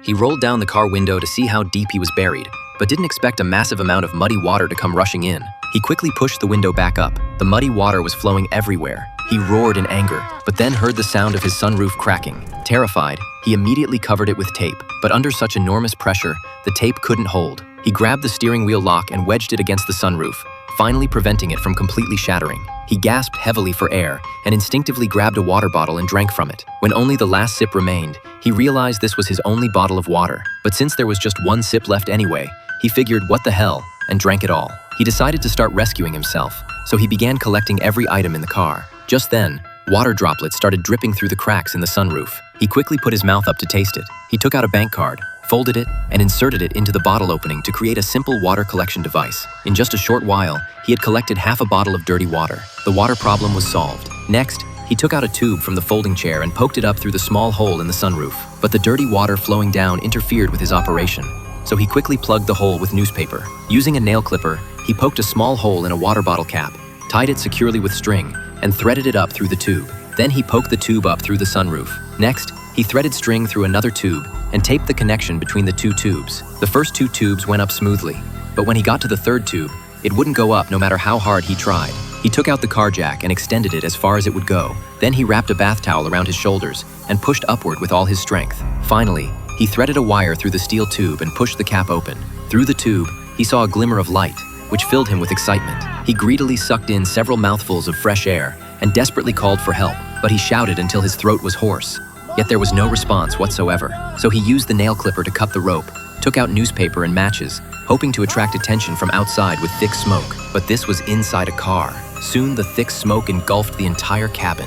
He rolled down the car window to see how deep he was buried, but didn't expect a massive amount of muddy water to come rushing in. He quickly pushed the window back up. The muddy water was flowing everywhere. He roared in anger, but then heard the sound of his sunroof cracking. Terrified, he immediately covered it with tape, but under such enormous pressure, the tape couldn't hold. He grabbed the steering wheel lock and wedged it against the sunroof, finally preventing it from completely shattering. He gasped heavily for air and instinctively grabbed a water bottle and drank from it. When only the last sip remained, he realized this was his only bottle of water. But since there was just one sip left anyway, he figured, what the hell, and drank it all. He decided to start rescuing himself, so he began collecting every item in the car. Just then, water droplets started dripping through the cracks in the sunroof. He quickly put his mouth up to taste it. He took out a bank card, folded it, and inserted it into the bottle opening to create a simple water collection device. In just a short while, he had collected half a bottle of dirty water. The water problem was solved. Next, he took out a tube from the folding chair and poked it up through the small hole in the sunroof. But the dirty water flowing down interfered with his operation, so he quickly plugged the hole with newspaper. Using a nail clipper, he poked a small hole in a water bottle cap, tied it securely with string, and threaded it up through the tube. Then he poked the tube up through the sunroof. Next, he threaded string through another tube and taped the connection between the two tubes. The first two tubes went up smoothly, but when he got to the third tube, it wouldn't go up no matter how hard he tried. He took out the car jack and extended it as far as it would go. Then he wrapped a bath towel around his shoulders and pushed upward with all his strength. Finally, he threaded a wire through the steel tube and pushed the cap open. Through the tube, he saw a glimmer of light, which filled him with excitement. He greedily sucked in several mouthfuls of fresh air and desperately called for help, but he shouted until his throat was hoarse. Yet there was no response whatsoever. So he used the nail clipper to cut the rope, took out newspaper and matches, hoping to attract attention from outside with thick smoke. But this was inside a car. Soon the thick smoke engulfed the entire cabin.